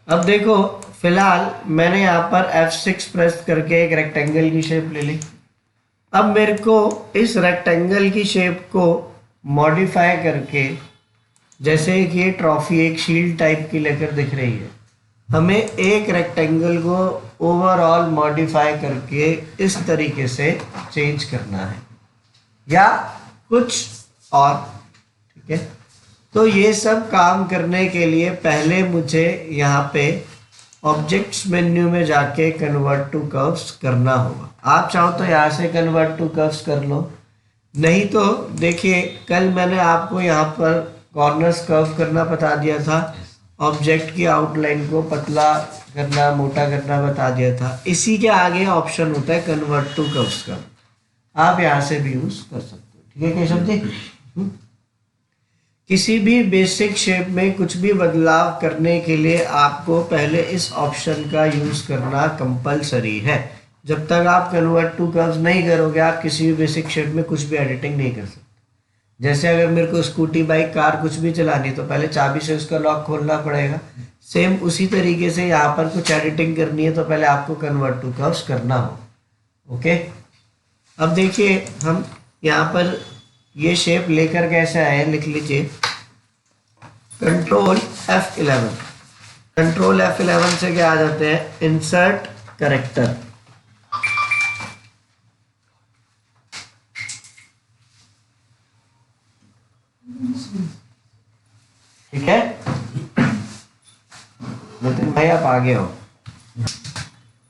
अब देखो फिलहाल मैंने यहाँ पर F6 प्रेस करके एक रेक्टेंगल की शेप ले ली। अब मेरे को इस रेक्टेंगल की शेप को मॉडिफाई करके, जैसे कि ये ट्रॉफी एक शील्ड टाइप की लेकर दिख रही है, हमें एक रेक्टेंगल को ओवरऑल मॉडिफाई करके इस तरीके से चेंज करना है या कुछ और। ठीक है, तो ये सब काम करने के लिए पहले मुझे यहाँ पे ऑब्जेक्ट्स मेन्यू में जाके कन्वर्ट टू कर्व्स करना होगा। आप चाहो तो यहाँ से कन्वर्ट टू कर्व्स कर लो, नहीं तो देखिए कल मैंने आपको यहाँ पर कॉर्नर्स कर्व करना बता दिया था, ऑब्जेक्ट की आउटलाइन को पतला करना मोटा करना बता दिया था। इसी के आगे ऑप्शन होता है कन्वर्ट टू कर्व्स का, आप यहाँ से भी यूज कर सकते हो। ठीक है, क्या समझे? किसी भी बेसिक शेप में कुछ भी बदलाव करने के लिए आपको पहले इस ऑप्शन का यूज करना कंपलसरी है। जब तक आप कन्वर्ट टू कर्व्स नहीं करोगे आप किसी भी बेसिक शेप में कुछ भी एडिटिंग नहीं कर सकते। जैसे अगर मेरे को स्कूटी बाइक कार कुछ भी चलानी तो पहले चाबी से उसका लॉक खोलना पड़ेगा। सेम उसी तरीके से यहाँ पर कुछ एडिटिंग करनी है तो पहले आपको कन्वर्ट टू कर्व्स करना हो। ओके, अब देखिए हम यहाँ पर ये शेप लेकर कैसे आए, लिख लीजिए कंट्रोल F11। कंट्रोल F11 से क्या आ जाते हैं, इंसर्ट करेक्टर। ठीक है, नितिन भाई आप आगे हो।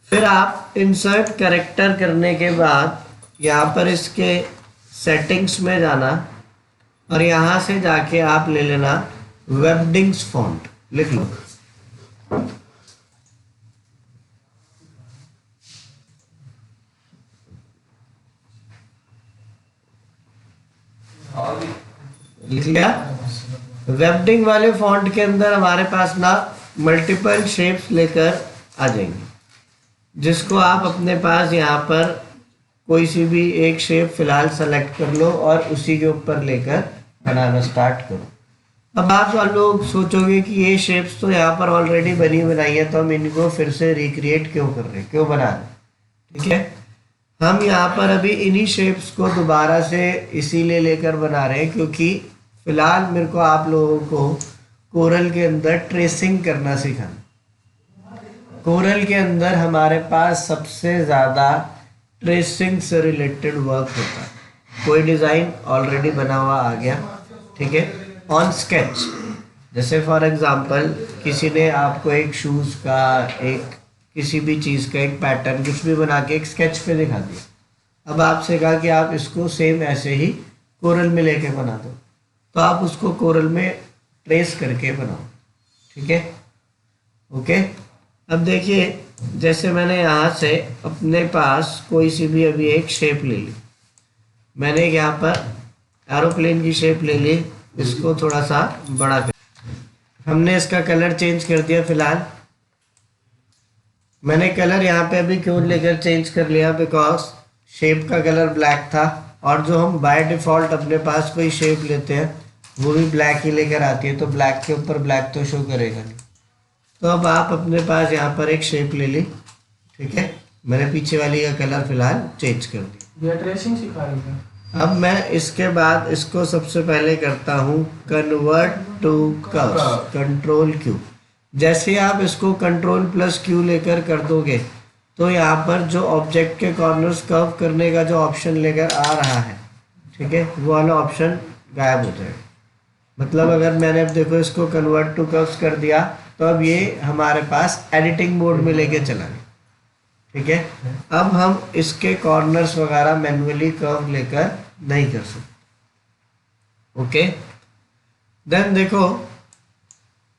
फिर आप इंसर्ट करेक्टर करने के बाद यहाँ पर इसके सेटिंग्स में जाना और यहाँ से जाके आप ले लेना वेबडिंग्स फॉन्ट, लिख लो। लिख लिया? वेबडिंग वाले फॉन्ट के अंदर हमारे पास ना मल्टीपल शेप्स लेकर आ जाएंगे, जिसको आप अपने पास यहाँ पर कोई सी भी एक शेप फिलहाल सेलेक्ट कर लो और उसी के ऊपर लेकर बनाना स्टार्ट करो। अब आप लोग सोचोगे कि ये शेप्स तो यहाँ पर ऑलरेडी बनी बनाई है तो हम इनको फिर से रिक्रिएट क्यों कर रहे हैं, क्यों बना रहे हैं। ठीक है, हम यहाँ पर अभी इन्हीं शेप्स को दोबारा से इसीलिए लेकर बना रहे हैं क्योंकि फिलहाल मेरे को आप लोगों को कोरल के अंदर ट्रेसिंग करना सिखाना। कोरल के अंदर हमारे पास सबसे ज़्यादा ट्रेसिंग से रिलेटेड वर्क होता है। कोई डिज़ाइन ऑलरेडी बना हुआ आ गया, ठीक है, ऑन स्केच। जैसे फॉर एग्जांपल किसी ने आपको एक शूज़ का एक किसी भी चीज़ का एक पैटर्न कुछ भी बना के एक स्केच पे दिखा दिया। अब आपसे कहा कि आप इसको सेम ऐसे ही कोरल में लेके बना दो, तो आप उसको कोरल में ट्रेस करके बनाओ। ठीक है, ओके। अब देखिए जैसे मैंने यहाँ से अपने पास कोई सी भी अभी एक शेप ले ली, मैंने यहाँ पर एरोप्लेन की शेप ले ली, इसको थोड़ा सा बड़ा कर, हमने इसका कलर चेंज कर दिया। फिलहाल मैंने कलर यहाँ पे अभी क्यों लेकर चेंज कर लिया, बिकॉज शेप का कलर ब्लैक था और जो हम बाय डिफ़ॉल्ट अपने पास कोई शेप लेते हैं वो भी ब्लैक ही लेकर आती है, तो ब्लैक के ऊपर ब्लैक तो शो करेगा नहीं। तो अब आप अपने पास यहाँ पर एक शेप ले ली, ठीक है, मैंने पीछे वाली का कलर फिलहाल चेंज कर दिया। ये ट्रेसिंग सिखा रही है। अब मैं इसके बाद इसको सबसे पहले करता हूँ convert to curves, control Q। जैसे आप इसको कंट्रोल प्लस Q लेकर कर दोगे तो यहाँ पर जो ऑब्जेक्ट के कॉर्नर्स कर्व करने का जो ऑप्शन लेकर आ रहा है, ठीक है, वो वाला ऑप्शन गायब हो जाएगा। मतलब अगर मैंने अब देखो इसको कन्वर्ट टू कर्व्स कर दिया तो अब ये हमारे पास एडिटिंग मोड में लेके चला गया। ठीक है, अब हम इसके कॉर्नर्स वगैरह मैन्युअली कर्व लेकर नहीं कर सकते। ओके, देन देखो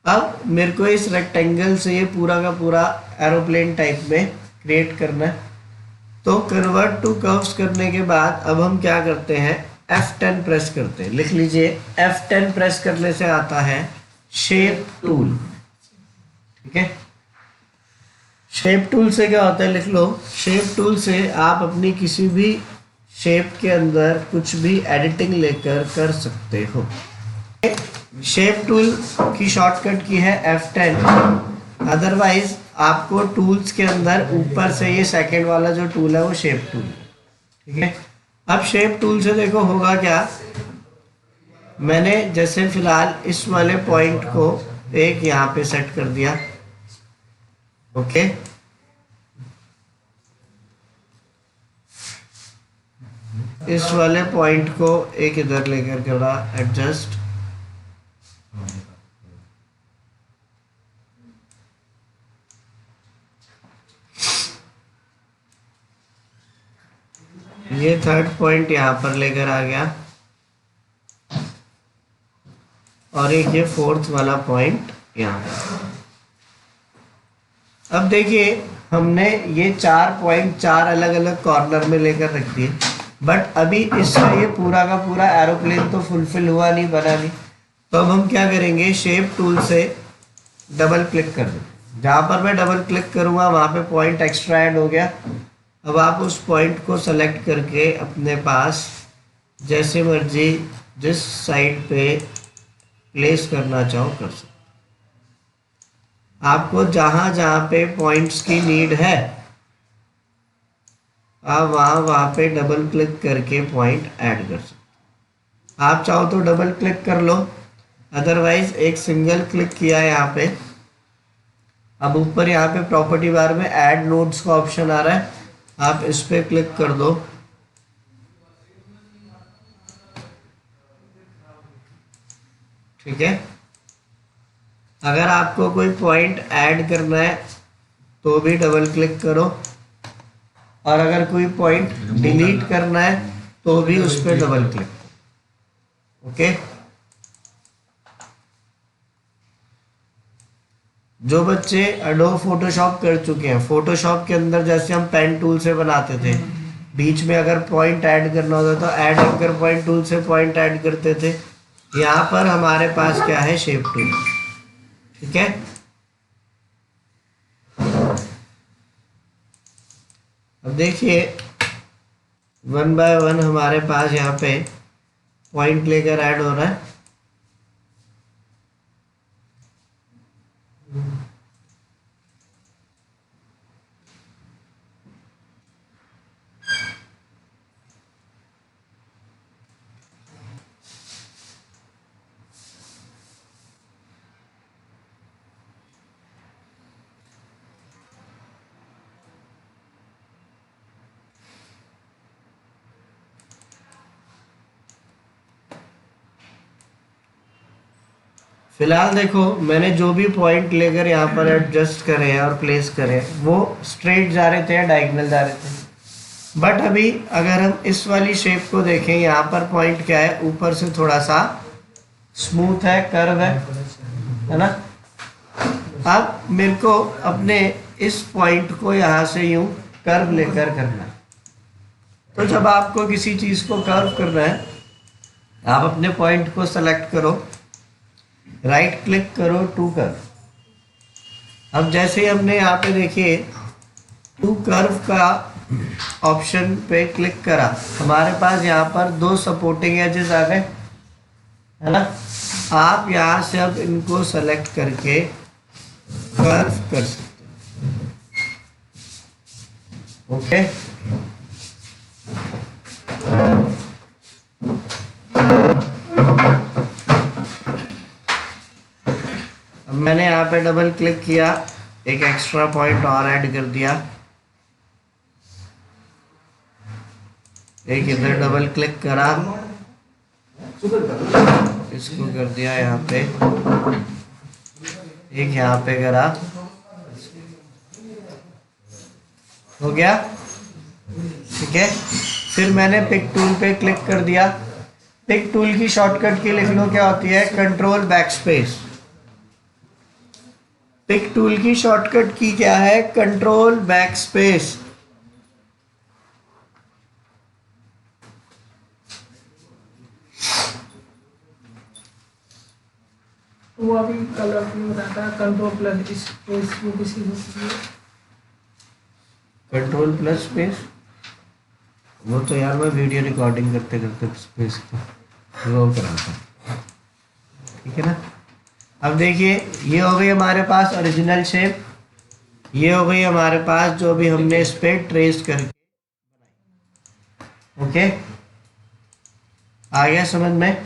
अब मेरे को इस रेक्टेंगल से ये पूरा का पूरा एरोप्लेन टाइप में क्रिएट करना है। तो कन्वर्ट टू कर्व्स करने के बाद अब हम क्या करते हैं, F10 प्रेस करते हैं। लिख लीजिए F10 प्रेस करने से आता है शेप टूल। ठीक है, शेप टूल से क्या होता है, लिख लो, शेप टूल से आप अपनी किसी भी शेप के अंदर कुछ भी एडिटिंग लेकर कर सकते हो। शेप टूल की शॉर्टकट की है F10 अदरवाइज आपको टूल्स के अंदर ऊपर से ये सेकंड वाला जो टूल है वो शेप टूल है, ठीक है। अब शेप टूल से देखो होगा क्या, मैंने जैसे फिलहाल इस वाले पॉइंट को एक यहाँ पे सेट कर दिया, ओके। इस वाले पॉइंट को एक इधर लेकर के बड़ा एडजस्ट, ये थर्ड पॉइंट यहाँ पर लेकर आ गया और एक ये फोर्थ वाला पॉइंट यहाँ पर। अब देखिए हमने ये 4 पॉइंट 4 अलग अलग कॉर्नर में लेकर रख दिए, बट अभी इसका ये पूरा का पूरा एरोप्लेन तो फुलफिल हुआ नहीं, बना नहीं। तो अब हम क्या करेंगे, शेप टूल से डबल क्लिक कर दें। जहाँ पर मैं डबल क्लिक करूँगा वहाँ पे पॉइंट एक्स्ट्रा ऐड हो गया। अब आप उस पॉइंट को सेलेक्ट करके अपने पास जैसे मर्जी जिस साइड पे प्लेस करना चाहो कर सकते। आपको जहाँ जहाँ पे पॉइंट्स की नीड है आप वहाँ पे डबल क्लिक करके पॉइंट ऐड कर सकते। आप चाहो तो डबल क्लिक कर लो, अदरवाइज एक सिंगल क्लिक किया है यहाँ पे। अब ऊपर यहाँ पे प्रॉपर्टी बार में ऐड नोड्स का ऑप्शन आ रहा है, आप इस पे क्लिक कर दो, ठीक है। अगर आपको कोई पॉइंट ऐड करना है तो भी डबल क्लिक करो, और अगर कोई पॉइंट डिलीट करना है तो भी उस पर डबल क्लिक करो, ओके। जो बच्चे एडोब फोटोशॉप कर चुके हैं, फोटोशॉप के अंदर जैसे हम पेन टूल से बनाते थे, बीच में अगर पॉइंट ऐड करना होता तो ऐड एंकर पॉइंट टूल से पॉइंट ऐड करते थे। यहाँ पर हमारे पास क्या है, शेप टूल, ठीक है। अब देखिए 1 बाय 1 हमारे पास यहाँ पे पॉइंट लेकर ऐड हो रहा है। फिलहाल देखो मैंने जो भी पॉइंट लेकर यहाँ पर एडजस्ट करे हैं और प्लेस करे हैं वो स्ट्रेट जा रहे थे या डायगोनल जा रहे थे। बट अभी अगर हम इस वाली शेप को देखें, यहाँ पर पॉइंट क्या है, ऊपर से थोड़ा सा स्मूथ है, कर्व है ना। अब मेरे को अपने इस पॉइंट को यहाँ से यूं कर्व लेकर करना है। तो जब आपको किसी चीज़ को कर्व करना है, आप अपने पॉइंट को सेलेक्ट करो, राइट क्लिक करो, टू कर्व। अब जैसे ही हमने यहाँ पे देखिए टू कर्व का ऑप्शन पे क्लिक करा, हमारे पास यहाँ पर 2 सपोर्टिंग एजेस आ गए, है ना। आप यहाँ से अब इनको सेलेक्ट करके कर्व कर सकते हो, ओके। अब मैंने यहाँ पे डबल क्लिक किया, एक एक्स्ट्रा पॉइंट और ऐड कर दिया, एक इधर डबल क्लिक करा, इसको कर दिया यहाँ पे, एक यहाँ पे करा, हो गया, ठीक है। फिर मैंने पिक टूल पे क्लिक कर दिया। पिक टूल की शॉर्टकट की लिख लो क्या होती है, कंट्रोल बैकस्पेस। पिक टूल की शॉर्टकट की क्या है, कंट्रोल बैकस्पेस। वो अभी कलर में बताता है कंट्रोल प्लस स्पेस, वो किसी कंट्रोल प्लस स्पेस, वो तो यार मैं वीडियो रिकॉर्डिंग करते करते स्पेस को रो कराता, ठीक है ना। अब देखिए ये हो गई हमारे पास ओरिजिनल शेप, ये हो गई हमारे पास जो भी हमने इस पे ट्रेस करके। ओके, आ गया समझ में?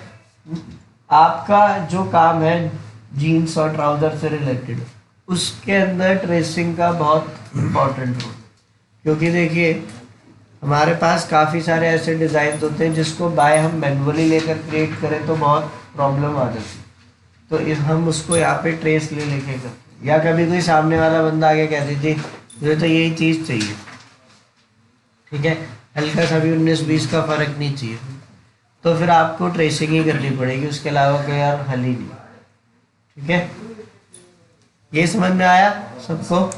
आपका जो काम है जीन्स और ट्राउजर से रिलेटेड, उसके अंदर ट्रेसिंग का बहुत इम्पोर्टेंट रोल, क्योंकि देखिए हमारे पास काफ़ी सारे ऐसे डिज़ाइन होते हैं जिसको बाय हम मैनुअली लेकर क्रिएट करें तो बहुत प्रॉब्लम आ जाती है, तो हम उसको यहाँ पे ट्रेस लेके करते हैं। या कभी कोई सामने वाला बंदा आगे कह दीजिए मुझे तो यही चीज़ चाहिए, ठीक है, हल्का सा भी 19-20 का फ़र्क नहीं चाहिए, तो फिर आपको ट्रेसिंग ही करनी पड़ेगी, उसके अलावा कोई यार हल ही नहीं। ठीक है, ये समझ में आया सबको?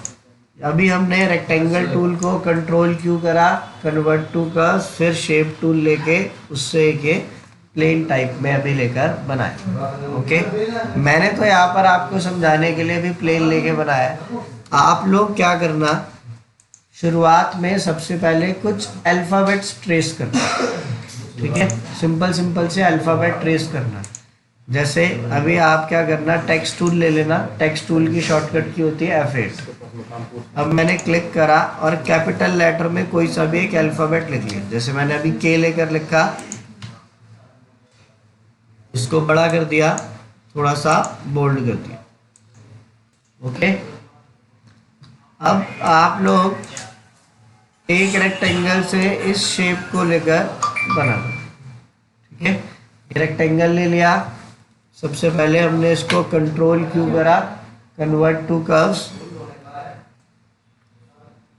अभी हमने रेक्टेंगल टूल को कंट्रोल क्यू करा, कन्वर्ट टू कर्व, फिर शेप टूल लेके उससे एक प्लेन टाइप में अभी लेकर बनाया। ओके, मैंने तो यहाँ पर आपको समझाने के लिए भी प्लेन लेके बनाया। आप लोग क्या करना, शुरुआत में सबसे पहले कुछ अल्फ़ाबेट्स ट्रेस करना, ठीक है, सिंपल सिंपल से अल्फ़ाबेट ट्रेस करना। जैसे अभी आप क्या करना, टेक्स्ट टूल ले लेना, टेक्स्ट टूल की शॉर्टकट की होती है F8। अब मैंने क्लिक करा और कैपिटल लेटर में कोई सा भी एक अल्फ़ाबेट लिख लिया, जैसे मैंने अभी के लेकर लिखा, इसको बड़ा कर दिया, थोड़ा सा बोल्ड कर दिया। ओके, अब आप लोग एक रेक्टेंगल से इस शेप को लेकर बना दो। ठीक है, ये रेक्टेंगल ले लिया, सबसे पहले हमने इसको कंट्रोल क्यू करा, कन्वर्ट टू कर्व्स,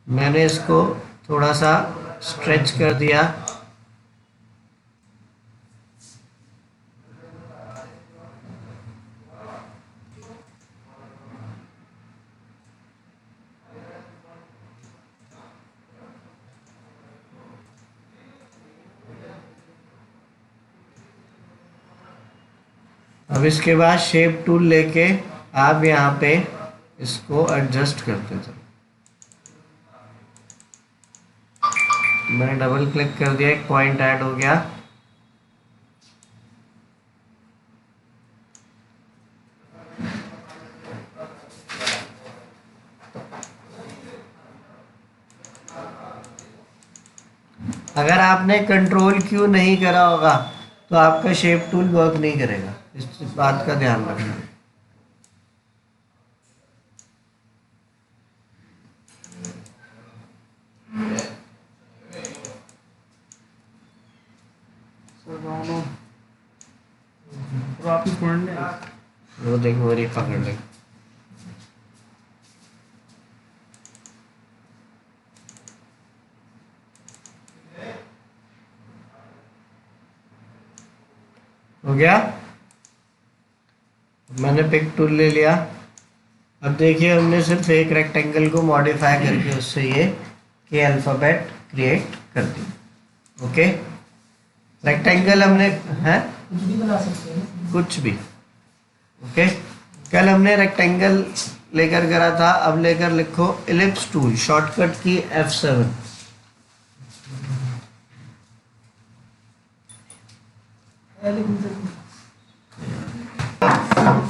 मैंने इसको थोड़ा सा स्ट्रेच कर दिया, अब इसके बाद शेप टूल लेके आप यहाँ पे इसको एडजस्ट करते चलो। मैंने डबल क्लिक कर दिया, एक पॉइंट ऐड हो गया। अगर आपने कंट्रोल क्यू नहीं करा होगा तो आपका शेप टूल वर्क नहीं करेगा, इस बात का ध्यान रखना। वो देखो मेरी पकड़ ले। हो गया, मैंने पिक टूल ले लिया। अब देखिए हमने सिर्फ एक रेक्टेंगल को मॉडिफाई करके उससे ये के अल्फ़ाबेट क्रिएट कर दिया। ओके, रेक्टेंगल हमने है कुछ भी बना सकते हैं, कुछ भी। ओके, कल हमने रेक्टेंगल लेकर करा था, अब लेकर लिखो इलिप्स टूल, शॉर्टकट की F7।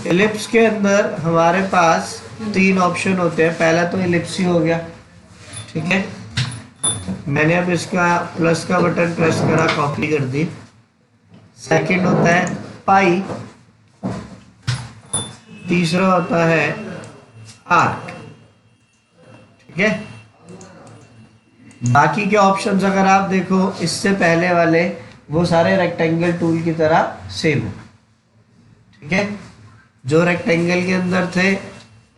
इलिप्स के अंदर हमारे पास 3 ऑप्शन होते हैं, पहला तो इलिप्स ही हो गया, ठीक है, मैंने अब इसका प्लस का बटन प्रेस करा, कॉपी कर दी। सेकंड होता है पाई, तीसरा होता है आर्क, ठीक है। बाकी के ऑप्शंस अगर आप देखो इससे पहले वाले वो सारे रेक्टेंगल टूल की तरह सेम है, ठीक है। जो रेक्टेंगल के अंदर थे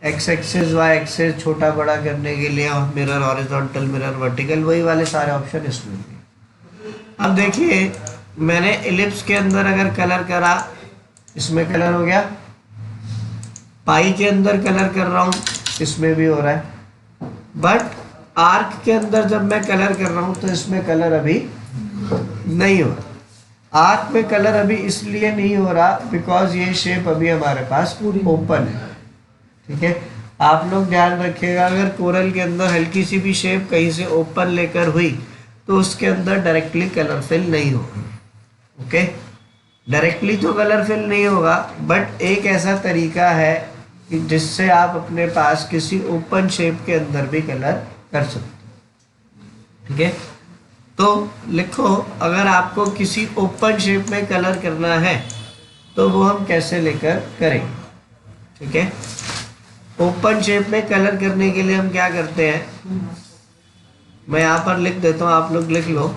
एक्स एक्सिस वाई एक्सिस छोटा बड़ा करने के लिए मिरर, हॉरिजॉन्टल मिरर, वर्टिकल, वही वाले सारे ऑप्शन इसमें भी। अब देखिए मैंने इलिप्स के अंदर अगर कलर करा, इसमें कलर हो गया, पाई के अंदर कलर कर रहा हूँ, इसमें भी हो रहा है, बट आर्क के अंदर जब मैं कलर कर रहा हूँ तो इसमें कलर अभी नहीं हो रहा। आर्क में कलर अभी इसलिए नहीं हो रहा बिकॉज ये शेप अभी हमारे पास पूरी ओपन है, ठीक है। आप लोग ध्यान रखिएगा, अगर कोरल के अंदर हल्की सी भी शेप कहीं से ओपन लेकर हुई तो उसके अंदर डायरेक्टली कलर फिल नहीं होगा। ओके, डायरेक्टली तो कलर फिल नहीं होगा, बट एक ऐसा तरीका है कि जिससे आप अपने पास किसी ओपन शेप के अंदर भी कलर कर सकते हो। ठीक है, तो लिखो, अगर आपको किसी ओपन शेप में कलर करना है तो वो हम कैसे लेकर करेंगे। ठीक है, ओपन शेप में कलर करने के लिए हम क्या करते हैं, मैं यहाँ पर लिख देता हूँ, आप लोग लिख लो।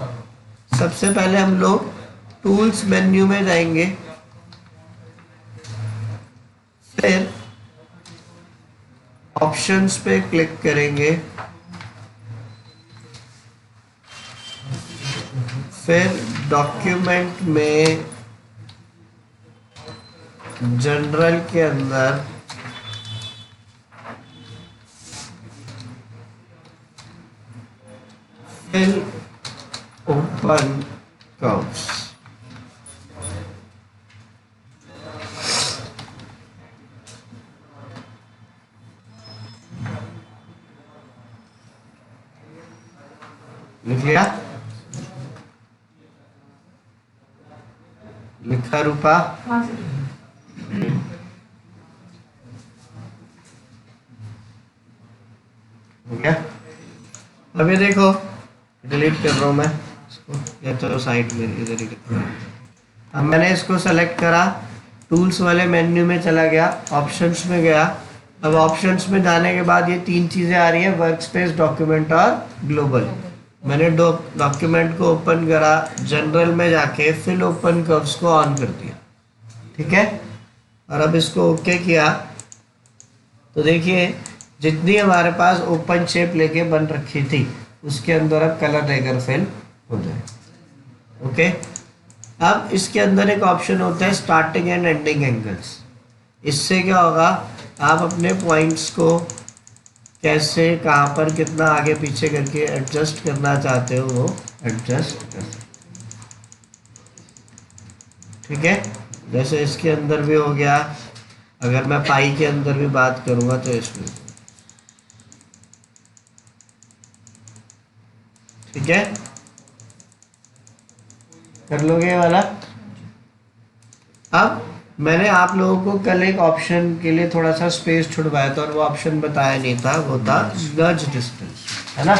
सबसे पहले हम लोग टूल्स मेन्यू में जाएंगे, फिर ऑप्शंस पे क्लिक करेंगे, फिर डॉक्यूमेंट में जनरल के अंदर फिल ओपन कर्व्स, लिख लिया, लिखा रूपा। हाँ सर। हो गया। अब ये देखो, डिलीट कर रहा हूँ मैं इसको, या चलो साइड में इधर ही करते हैं। अब मैंने इसको सेलेक्ट करा, टूल्स वाले मेन्यू में चला गया, ऑप्शंस में गया। अब ऑप्शंस में जाने के बाद ये तीन चीज़ें आ रही है, वर्क स्पेस, डॉक्यूमेंट और ग्लोबल। मैंने डॉक्यूमेंट को ओपन करा, जनरल में जाके फिल ओपन कर्व्स को ऑन कर दिया। ठीक है, और अब इसको ओके किया तो देखिए जितनी हमारे पास ओपन शेप लेके बन रखी थी उसके अंदर अब कलर लेकर फिल हो जाए। ओके, अब इसके अंदर एक ऑप्शन होता है स्टार्टिंग एंड एंडिंग एंगल्स। इससे क्या होगा, आप अपने पॉइंट्स को कैसे, कहाँ पर, कितना आगे पीछे करके एडजस्ट करना चाहते हो वो एडजस्ट कर सकते। ठीक है, जैसे इसके अंदर भी हो गया, अगर मैं पाई के अंदर भी बात करूँगा तो इसमें। ठीक है, कर लोगे ये वाला। अब मैंने आप लोगों को कल एक ऑप्शन के लिए थोड़ा सा स्पेस छुड़वाया था और वो ऑप्शन बताया नहीं था, वो था नज डिस्टेंस, है ना।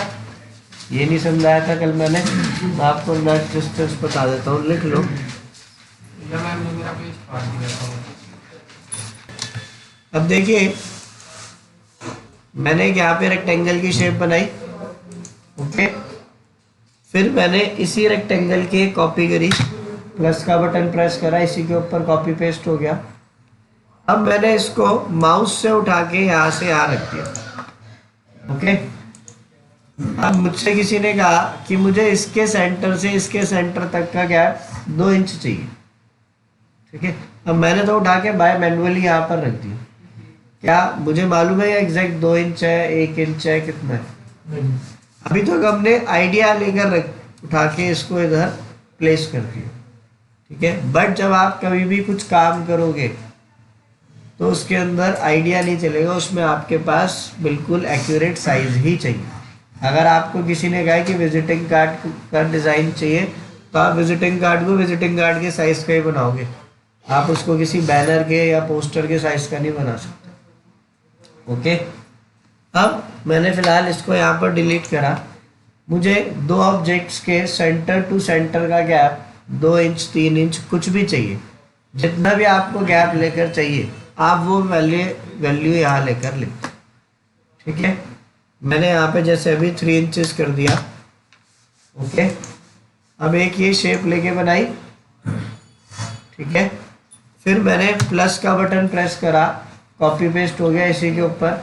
ये नहीं समझाया था कल मैंने, मैं आपको नज डिस्टेंस बता देता हूँ, लिख लो। अब देखिए मैंने यहाँ पे रेक्टेंगल की शेप बनाई। ओके, फिर मैंने इसी रेक्टेंगल की कॉपी करी, प्लस का बटन प्रेस करा, इसी के ऊपर कॉपी पेस्ट हो गया। अब मैंने इसको माउस से उठा के यहाँ से यहाँ रख दिया। ओके, अब मुझसे किसी ने कहा कि मुझे इसके सेंटर से इसके सेंटर तक का गैप 2 इंच चाहिए। ठीक है, अब मैंने तो उठा के बाय मैनुअली यहाँ पर रख दिया। क्या मुझे मालूम है ये एग्जैक्ट 2 इंच है, 1 इंच है, कितना है? अभी तो हमने आइडिया लेकर उठा के इसको इधर प्लेस कर दिया। ठीक है, बट जब आप कभी भी कुछ काम करोगे तो उसके अंदर आइडिया नहीं चलेगा, उसमें आपके पास बिल्कुल एक्यूरेट साइज ही चाहिए। अगर आपको किसी ने कहा कि विजिटिंग कार्ड का डिज़ाइन चाहिए तो आप विजिटिंग कार्ड को विजिटिंग कार्ड के साइज़ का ही बनाओगे, आप उसको किसी बैनर के या पोस्टर के साइज़ का नहीं बना सकते। ओके, अब मैंने फ़िलहाल इसको यहाँ पर डिलीट करा। मुझे 2 ऑब्जेक्ट्स के सेंटर टू सेंटर का गैप 2 इंच, 3 इंच कुछ भी चाहिए, जितना भी आपको गैप लेकर चाहिए आप वो वैल्यू यहाँ लेकर लिख। ठीक है, मैंने यहाँ पे जैसे अभी 3 इंचेस कर दिया। ओके, अब एक ये शेप लेके बनाई। ठीक है, फिर मैंने प्लस का बटन प्रेस करा, कॉपी पेस्ट हो गया इसी के ऊपर।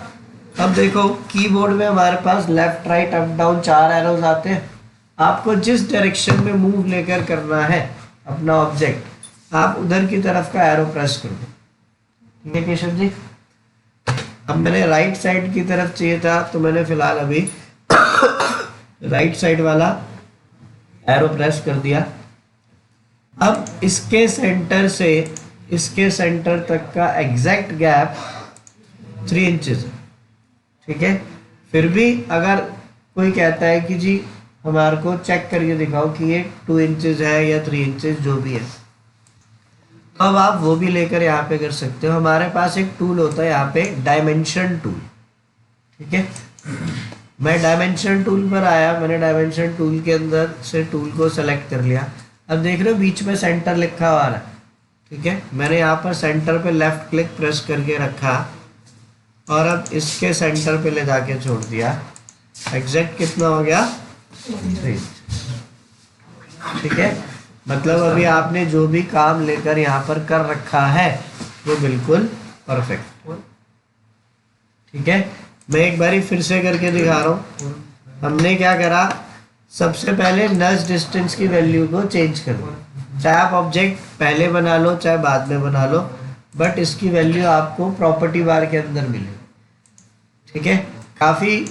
अब देखो कीबोर्ड में हमारे पास left, right, up, down 4 arrows आते हैं। आपको जिस डायरेक्शन में मूव लेकर करना है अपना ऑब्जेक्ट, आप उधर की तरफ का एरो प्रेस कर दो। ठीक है केशव जी, अब मैंने राइट साइड की तरफ चाहिए था तो मैंने फिलहाल अभी राइट साइड वाला एरो प्रेस कर दिया। अब इसके सेंटर से इसके सेंटर तक का एग्जैक्ट गैप 3 इंचेस है। ठीक है, फिर भी अगर कोई कहता है कि जी हमारे को चेक करके दिखाओ कि ये 2 इंचेस है या 3 इंचेस, जो भी है, तो अब आप वो भी लेकर यहाँ पे कर सकते हो। हमारे पास एक टूल होता है यहाँ पे, डायमेंशन टूल। ठीक है, मैं डायमेंशन टूल पर आया, मैंने डायमेंशन टूल के अंदर से टूल को सेलेक्ट कर लिया। अब देख रहे हो बीच में सेंटर लिखा हुआ है। ठीक है, मैंने यहाँ पर सेंटर पे लेफ्ट क्लिक प्रेस करके रखा और अब इसके सेंटर पे ले जाके छोड़ दिया। एग्जैक्ट कितना हो गया? 3। ठीक है, मतलब अभी आपने जो भी काम लेकर यहाँ पर कर रखा है वो बिल्कुल परफेक्ट। ठीक है, मैं एक बारी फिर से करके दिखा रहा हूँ। हमने क्या करा, सबसे पहले नज डिस्टेंस की वैल्यू को चेंज कर दो। चाहे आप ऑब्जेक्ट पहले बना लो चाहे बाद में बना लो, बट इसकी वैल्यू आपको प्रॉपर्टी बार के अंदर मिलेगी। ठीक है, काफ़ी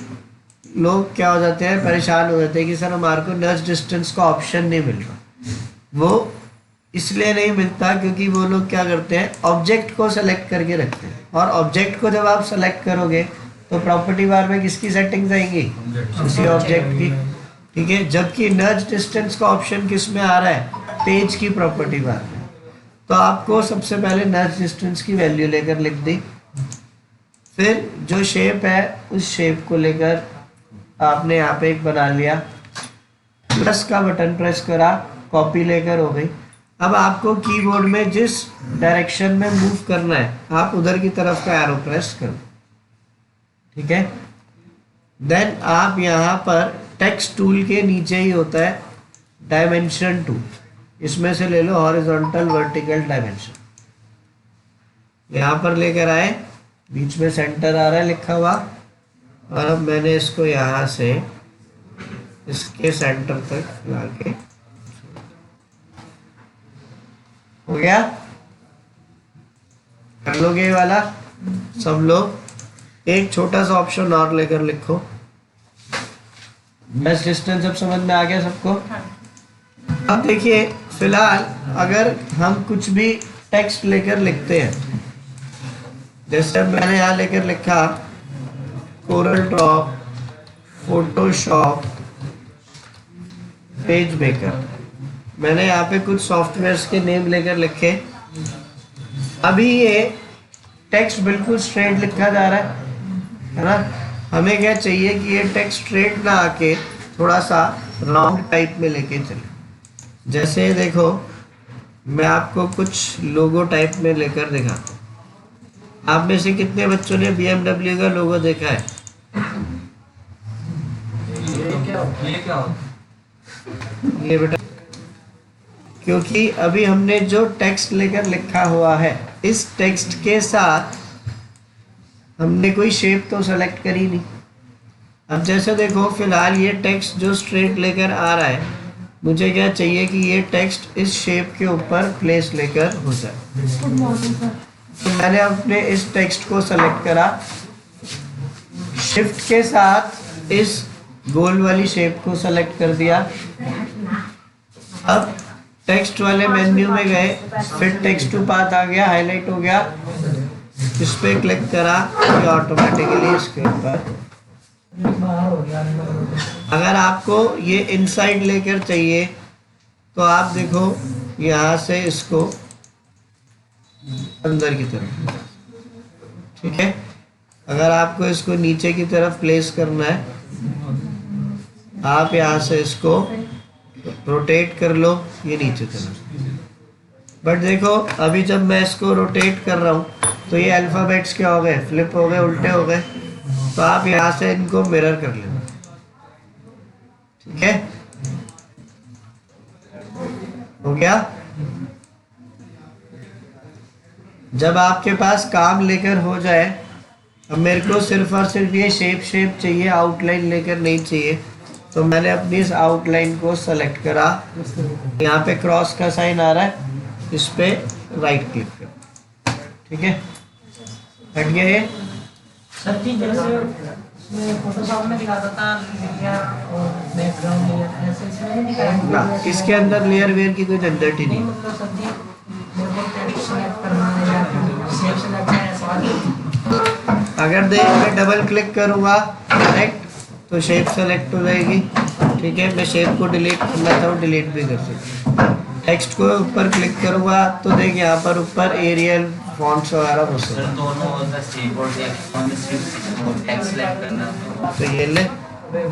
लोग क्या हो जाते हैं, परेशान हो जाते हैं कि सर हमारे को नज डिस्टेंस का ऑप्शन नहीं मिल रहा। वो इसलिए नहीं मिलता क्योंकि वो लोग क्या करते हैं, ऑब्जेक्ट को सेलेक्ट करके रखते हैं, और ऑब्जेक्ट को जब आप सेलेक्ट करोगे तो प्रॉपर्टी बार में किसकी सेटिंग्स आएंगी? उसी ऑब्जेक्ट की। ठीक है, जबकि नज डिस्टेंस का ऑप्शन किस में आ रहा है? पेज की प्रॉपर्टी बार में। तो आपको सबसे पहले नज डिस्टेंस की वैल्यू लेकर लिख दी, फिर जो शेप है उस शेप को लेकर आपने यहाँ पे एक बना लिया, प्लस का बटन प्रेस करा, कॉपी लेकर हो गई। अब आपको कीबोर्ड में जिस डायरेक्शन में मूव करना है आप उधर की तरफ का एरो प्रेस करो। ठीक है, देन आप यहाँ पर टेक्स्ट टूल के नीचे ही होता है डायमेंशन टूल, इसमें से ले लो हॉरिजॉन्टल वर्टिकल डायमेंशन। यहाँ पर लेकर आए, बीच में सेंटर आ रहा है लिखा हुआ, और अब मैंने इसको यहाँ से इसके सेंटर तक लाके हो गया। कर लोगे ये वाला सब लोग? एक छोटा सा ऑप्शन और लेकर लिखो। बेस्ट डिस्टेंस अब समझ में आ गया सबको? अब देखिए, फिलहाल अगर हम कुछ भी टेक्स्ट लेकर लिखते हैं, जैसे मैंने यहाँ लेकर लिखा Corel Draw, Photoshop, page maker, मैंने यहाँ पे कुछ सॉफ्टवेयर्स के नेम लेकर लिखे। अभी ये टेक्स्ट बिल्कुल स्ट्रेट लिखा जा रहा है ना? हमें क्या चाहिए कि ये टेक्स्ट स्ट्रेट ना आके थोड़ा सा राउंड टाइप में लेके चले। जैसे देखो, मैं आपको कुछ लोगो टाइप में लेकर दिखाता हूँ। आप में से कितने बच्चों ने BMW का लोगो देखा है? ये बेटा, क्योंकि अभी हमने जो टेक्स्ट लेकर लिखा हुआ है, इस टेक्स्ट के साथ हमने कोई शेप तो सेलेक्ट करी नहीं। अब जैसे देखो, फिलहाल ये टेक्स्ट जो स्ट्रेट लेकर आ रहा है, मुझे क्या चाहिए कि ये टेक्स्ट इस शेप के ऊपर प्लेस लेकर हो जाए। तो मैंने अपने इस टेक्स्ट को सेलेक्ट करा, शिफ्ट के साथ इस गोल वाली शेप को सेलेक्ट कर दिया। अब टेक्स्ट वाले मेन्यू में गए, फिर टेक्स्ट टू पाथ आ गया, हाईलाइट हो गया, इस पे क्लिक करा कि ऑटोमेटिकली इसके ऊपर। अगर आपको ये इनसाइड लेकर चाहिए तो आप देखो यहाँ से इसको अंदर की तरफ, ठीक है। अगर आपको इसको नीचे की तरफ प्लेस करना है, आप यहाँ से इसको रोटेट कर लो ये नीचे तरफ। बट देखो, अभी जब मैं इसको रोटेट कर रहा हूँ तो ये अल्फ़ाबेट्स क्या हो गए, फ्लिप हो गए, उल्टे हो गए। तो आप यहाँ से इनको मिरर कर लेना, ठीक है। हो गया। जब आपके पास काम लेकर हो जाए, अब मेरे को सिर्फ और सिर्फ ये शेप चाहिए, आउटलाइन लेकर नहीं चाहिए, तो मैंने अपनी इस आउटलाइन को सेलेक्ट करा। यहाँ पे क्रॉस का साइन आ रहा है, इस पे राइट क्लिक कर, ठीक है। हट गया ये। सर जी, जैसे फोटोशॉप में दिखाता था लेयर और बैकग्राउंड लेयर, ऐसे इसमें नहीं दिखाया ना, इसके अंदर लेयर वेयर की कोई झंझट ही नहीं। मतलब सर जी, मेरे को टेक्स्ट सेलेक्ट करना है या शेप सेलेक्ट है, ऐसा अगर देख मैं डबल क्लिक करूँगा डायरेक्ट तो शेप सेलेक्ट हो जाएगी, ठीक है। मैं शेप को डिलीट करना चाहूँ, डिलीट भी कर सकता हूँ। टेक्स्ट को ऊपर क्लिक करूँगा तो देखिए यहाँ पर ऊपर एरियल फॉन्ट्स वगैरह हो सकते हैं। तो ये ले,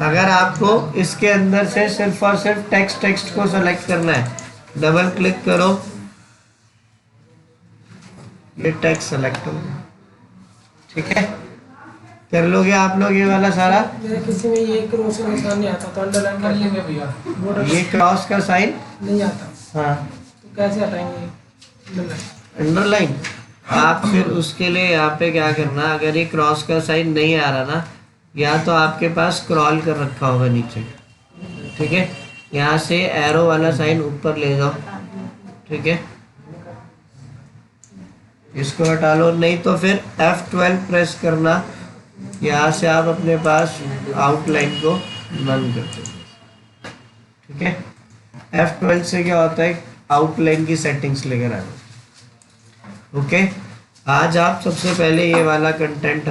अगर आपको इसके अंदर से सिर्फ और सिर्फ टेक्स्ट को सेलेक्ट करना है, डबल क्लिक करो, ये टेक्स्ट सेलेक्ट हो, ठीक है। कर लोगे आप लोग ये वाला सारा। मेरे किसी में ये क्रॉस का निशान नहीं आता तो अंडरलाइन कर लेंगे भैया। ये क्रॉस का साइन नहीं आता हाँ, तो कैसे हटाएंगे अंडरलाइन। आप फिर उसके लिए यहाँ पे क्या करना, अगर ये क्रॉस का साइन नहीं आ रहा ना, या तो आपके पास स्क्रॉल कर रखा होगा नीचे, ठीक है, यहाँ से एरो वाला साइन ऊपर ले जाओ, ठीक है, इसको हटा लो। नहीं तो फिर F12 प्रेस करना, यहाँ से आप अपने पास आउटलाइन को बंद कर दो, ठीक है। F12 से क्या होता है, आउटलाइन की सेटिंग्स लेकर आना। ओके, आज आप सबसे पहले ये वाला कंटेंट